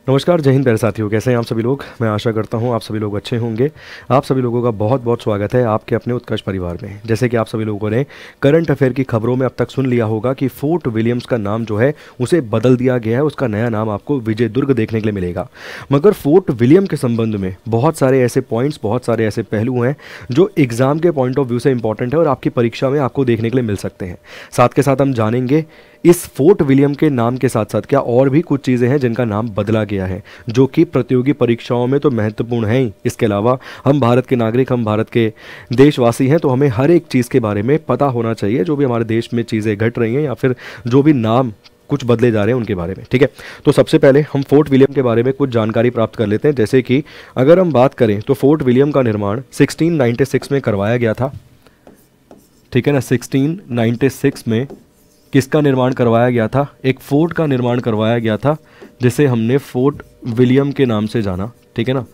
नमस्कार, जय हिंद प्यारे साथियों। कैसे हैं आप सभी लोग। मैं आशा करता हूं आप सभी लोग अच्छे होंगे। आप सभी लोगों का बहुत बहुत स्वागत है आपके अपने उत्कर्ष परिवार में। जैसे कि आप सभी लोगों ने करंट अफेयर की खबरों में अब तक सुन लिया होगा कि फोर्ट विलियम्स का नाम जो है उसे बदल दिया गया है। उसका नया नाम आपको विजय दुर्ग देखने के लिए मिलेगा। मगर फोर्ट विलियम के संबंध में बहुत सारे ऐसे पॉइंट्स, बहुत सारे ऐसे पहलू हैं जो एग्जाम के पॉइंट ऑफ व्यू से इंपॉर्टेंट है और आपकी परीक्षा में आपको देखने के लिए मिल सकते हैं। साथ के साथ हम जानेंगे इस फोर्ट विलियम के नाम के साथ साथ क्या और भी कुछ चीज़ें हैं जिनका नाम बदला गया है, जो कि प्रतियोगी परीक्षाओं में तो महत्वपूर्ण है ही। इसके अलावा हम भारत के नागरिक, हम भारत के देशवासी हैं, तो हमें हर एक चीज़ के बारे में पता होना चाहिए। जो भी हमारे देश में चीज़ें घट रही हैं या फिर जो भी नाम कुछ बदले जा रहे हैं उनके बारे में। ठीक है, तो सबसे पहले हम फोर्ट विलियम के बारे में कुछ जानकारी प्राप्त कर लेते हैं। जैसे कि अगर हम बात करें तो फोर्ट विलियम का निर्माण 1696 में करवाया गया था। ठीक है ना, 1696 में किसका निर्माण करवाया गया था? एक फोर्ट का निर्माण करवाया गया था जिसे हमने फोर्ट विलियम के नाम से जाना। ठीक है ना,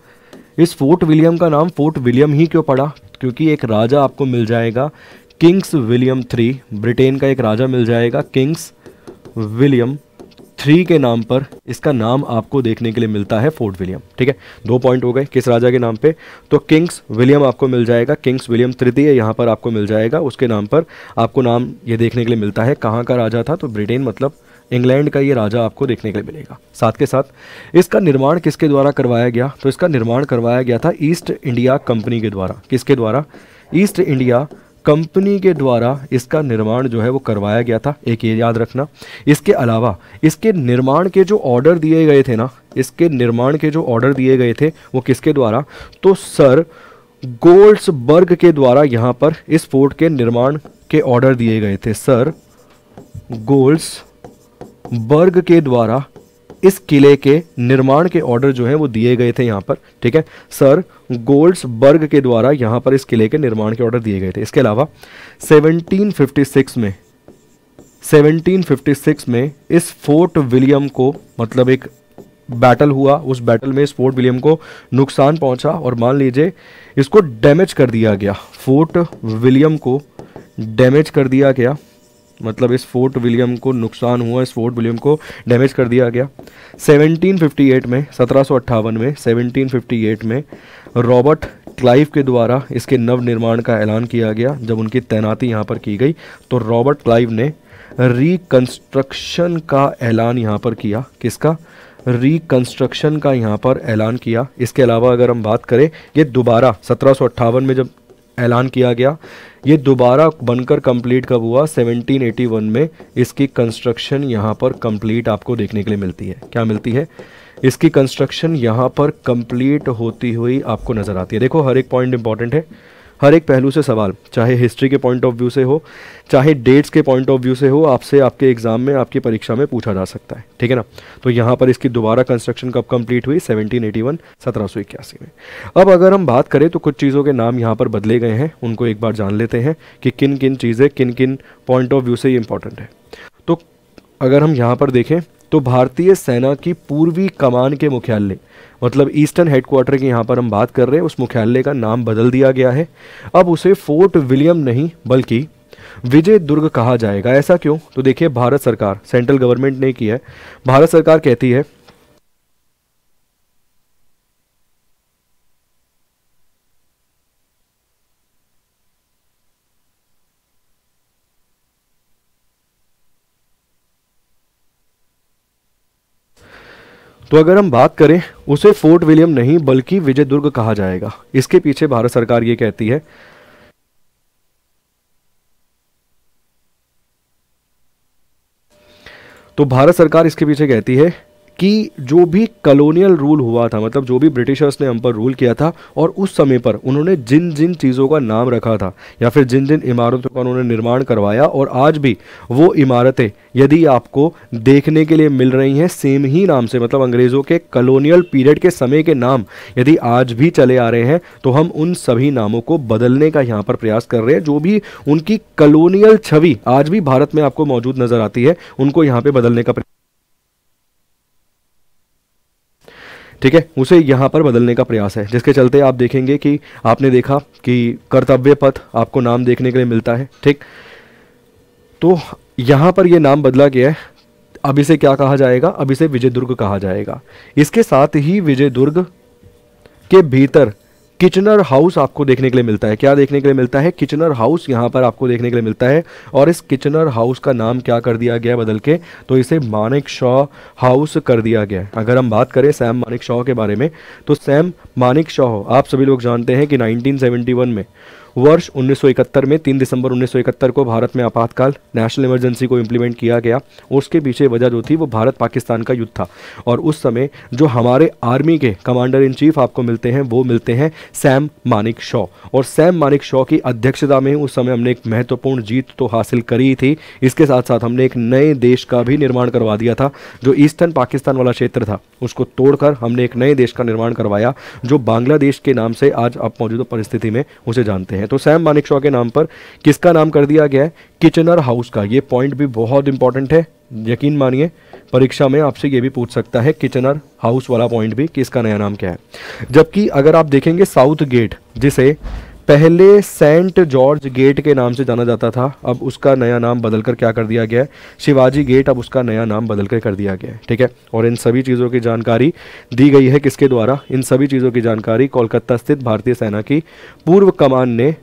इस फोर्ट विलियम का नाम फोर्ट विलियम ही क्यों पड़ा? क्योंकि एक राजा आपको मिल जाएगा किंग्स विलियम III, ब्रिटेन का एक राजा मिल जाएगा किंग्स विलियम III के नाम पर इसका नाम आपको देखने के लिए मिलता है फोर्ट विलियम। ठीक है, 2 पॉइंट हो गए किस राजा के नाम पे। तो किंग्स विलियम आपको मिल जाएगा, किंग्स विलियम तृतीय यहाँ पर आपको मिल जाएगा, उसके नाम पर आपको नाम ये देखने के लिए मिलता है। कहाँ का राजा था? तो ब्रिटेन मतलब इंग्लैंड का ये राजा आपको देखने के लिए मिलेगा। साथ के साथ इसका निर्माण किसके द्वारा करवाया गया? तो इसका निर्माण करवाया गया था ईस्ट इंडिया कंपनी के द्वारा। किसके द्वारा? ईस्ट इंडिया कंपनी के द्वारा इसका निर्माण जो है वो करवाया गया था। एक ये याद रखना। इसके अलावा इसके निर्माण के जो ऑर्डर दिए गए थे ना, इसके निर्माण के जो ऑर्डर दिए गए थे वो किसके द्वारा? तो सर गोल्ड्सबर्ग के द्वारा यहाँ पर इस फोर्ट के निर्माण के ऑर्डर दिए गए थे। सर गोल्ड्सबर्ग के द्वारा इस किले के निर्माण के ऑर्डर जो है वो दिए गए थे यहाँ पर। ठीक है, सर गोल्ड्सबर्ग के द्वारा यहाँ पर इस किले के निर्माण के ऑर्डर दिए गए थे। इसके अलावा 1756 में इस फोर्ट विलियम को, मतलब एक बैटल हुआ, उस बैटल में इस फोर्ट विलियम को नुकसान पहुंचा और मान लीजिए इसको डैमेज कर दिया गया। फोर्ट विलियम को डैमेज कर दिया गया, मतलब इस फोर्ट विलियम को नुकसान हुआ, इस फोर्ट विलियम को डैमेज कर दिया गया। 1758 में, 1758 में, 1758 में रॉबर्ट क्लाइव के द्वारा इसके नव निर्माण का ऐलान किया गया। जब उनकी तैनाती यहाँ पर की गई तो रॉबर्ट क्लाइव ने रिकंस्ट्रक्शन का ऐलान यहाँ पर किया। किसका? रिकंस्ट्रक्शन का यहाँ पर ऐलान किया। इसके अलावा अगर हम बात करें, ये दोबारा 1758 में जब ऐलान किया गया, ये दोबारा बनकर कंप्लीट कब हुआ? 1781 में इसकी कंस्ट्रक्शन यहाँ पर कंप्लीट आपको देखने के लिए मिलती है। क्या मिलती है? इसकी कंस्ट्रक्शन यहाँ पर कंप्लीट होती हुई आपको नज़र आती है। देखो, हर एक पॉइंट इंपॉर्टेंट है, हर एक पहलू से सवाल, चाहे हिस्ट्री के पॉइंट ऑफ व्यू से हो, चाहे डेट्स के पॉइंट ऑफ व्यू से हो, आपसे आपके एग्जाम में, आपकी परीक्षा में पूछा जा सकता है। ठीक है ना, तो यहाँ पर इसकी दोबारा कंस्ट्रक्शन कब कंप्लीट हुई? 1781, 1781 में। अब अगर हम बात करें तो कुछ चीज़ों के नाम यहाँ पर बदले गए हैं, उनको एक बार जान लेते हैं कि किन किन चीज़ें किन किन पॉइंट ऑफ व्यू से ये इंपॉर्टेंट है। तो अगर हम यहाँ पर देखें तो भारतीय सेना की पूर्वी कमान के मुख्यालय, मतलब ईस्टर्न हेडक्वार्टर की यहाँ पर हम बात कर रहे हैं, उस मुख्यालय का नाम बदल दिया गया है। अब उसे फोर्ट विलियम नहीं बल्कि विजय दुर्ग कहा जाएगा। ऐसा क्यों? तो देखिए, भारत सरकार, सेंट्रल गवर्नमेंट ने किया है। भारत सरकार कहती है तो अगर हम बात करें उसे फोर्ट विलियम नहीं बल्कि विजय दुर्ग कहा जाएगा। इसके पीछे भारत सरकार ये कहती है, तो भारत सरकार इसके पीछे कहती है कि जो भी कॉलोनियल रूल हुआ था, मतलब जो भी ब्रिटिशर्स ने हम पर रूल किया था और उस समय पर उन्होंने जिन जिन चीज़ों का नाम रखा था या फिर जिन जिन इमारतों का उन्होंने निर्माण करवाया, और आज भी वो इमारतें यदि आपको देखने के लिए मिल रही हैं सेम ही नाम से, मतलब अंग्रेज़ों के कॉलोनियल पीरियड के समय के नाम यदि आज भी चले आ रहे हैं, तो हम उन सभी नामों को बदलने का यहाँ पर प्रयास कर रहे हैं। जो भी उनकी कॉलोनियल छवि आज भी भारत में आपको मौजूद नज़र आती है, उनको यहाँ पर बदलने का, ठीक है, उसे यहाँ पर बदलने का प्रयास है। जिसके चलते आप देखेंगे कि आपने देखा कि कर्तव्य पथ आपको नाम देखने के लिए मिलता है। ठीक, तो यहाँ पर ये नाम बदला गया है। अब इसे क्या कहा जाएगा, अब इसे विजयदुर्ग कहा जाएगा। इसके साथ ही विजयदुर्ग के भीतर किचनर हाउस आपको देखने के लिए मिलता है। क्या देखने के लिए मिलता है? किचनर हाउस यहाँ पर आपको देखने के लिए मिलता है। और इस किचनर हाउस का नाम क्या कर दिया गया बदल के, तो इसे मानेकशॉ हाउस कर दिया गया। अगर हम बात करें सैम मानेकशॉ के बारे में, तो सैम मानेकशॉ आप सभी लोग जानते हैं कि 1971 में वर्ष 1971 में 3 दिसंबर 1971 को भारत में आपातकाल नेशनल इमरजेंसी को इम्प्लीमेंट किया गया। उसके पीछे वजह जो थी वो भारत पाकिस्तान का युद्ध था। और उस समय जो हमारे आर्मी के कमांडर इन चीफ आपको मिलते हैं वो मिलते हैं सैम मानेकशॉ। और सैम मानेकशॉ की अध्यक्षता में उस समय हमने एक महत्वपूर्ण जीत तो हासिल करी थी, इसके साथ साथ हमने एक नए देश का भी निर्माण करवा दिया था। जो ईस्टर्न पाकिस्तान वाला क्षेत्र था उसको तोड़कर हमने एक नए देश का निर्माण करवाया, जो बांग्लादेश के नाम से आज आप मौजूदा परिस्थिति में उसे जानते हैं। तो सैम मानेकशॉ के नाम पर किसका नाम कर दिया गया है? किचनर हाउस का। ये पॉइंट भी बहुत इंपॉर्टेंट है, यकीन मानिए परीक्षा में आपसे ये भी पूछ सकता है, किचनर हाउस वाला पॉइंट भी कि इसका नया नाम क्या है। जबकि अगर आप देखेंगे साउथ गेट, जिसे पहले सेंट जॉर्ज गेट के नाम से जाना जाता था, अब उसका नया नाम बदलकर क्या कर दिया गया है? शिवाजी गेट, अब उसका नया नाम बदलकर कर दिया गया है। ठीक है, और इन सभी चीज़ों की जानकारी दी गई है किसके द्वारा? इन सभी चीज़ों की जानकारी कोलकाता स्थित भारतीय सेना की पूर्व कमान ने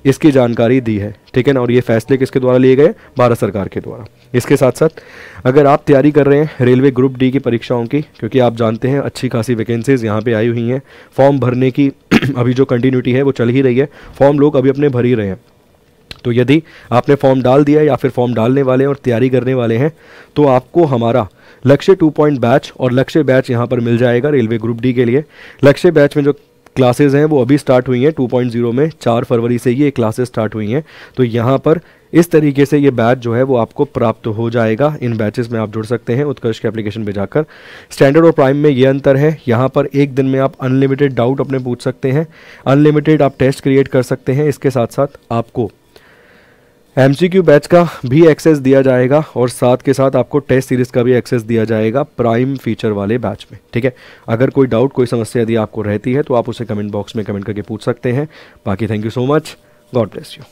इसकी जानकारी दी है। ठीक है ना, और ये फैसले किसके द्वारा लिए गए? भारत सरकार के द्वारा। इसके साथ साथ अगर आप तैयारी कर रहे हैं रेलवे ग्रुप डी की परीक्षाओं की, क्योंकि आप जानते हैं अच्छी खासी वैकेंसीज यहाँ पे आई हुई हैं, फॉर्म भरने की अभी जो कंटिन्यूटी है वो चल ही रही है, फॉर्म लोग अभी अपने भर ही रहे हैं। तो यदि आपने फॉर्म डाल दिया या फिर फॉर्म डालने वाले हैं और तैयारी करने वाले हैं, तो आपको हमारा लक्ष्य 2 पॉइंट बैच और लक्ष्य बैच यहाँ पर मिल जाएगा रेलवे ग्रुप डी के लिए। लक्ष्य बैच में जो क्लासेज हैं वो अभी स्टार्ट हुई हैं 2.0 में, 4 फरवरी से ये क्लासेस स्टार्ट हुई हैं। तो यहाँ पर इस तरीके से ये बैच जो है वो आपको प्राप्त हो जाएगा। इन बैचेस में आप जुड़ सकते हैं उत्कर्ष के एप्लीकेशन पे जाकर। स्टैंडर्ड और प्राइम में ये अंतर है, यहाँ पर एक दिन में आप अनलिमिटेड डाउट अपने पूछ सकते हैं, अनलिमिटेड आप टेस्ट क्रिएट कर सकते हैं। इसके साथ साथ आपको MCQ बैच का भी एक्सेस दिया जाएगा और साथ के साथ आपको टेस्ट सीरीज़ का भी एक्सेस दिया जाएगा प्राइम फीचर वाले बैच में। ठीक है, अगर कोई डाउट, कोई समस्या यदि आपको रहती है तो आप उसे कमेंट बॉक्स में कमेंट करके पूछ सकते हैं। बाकी thank you so much, God bless you.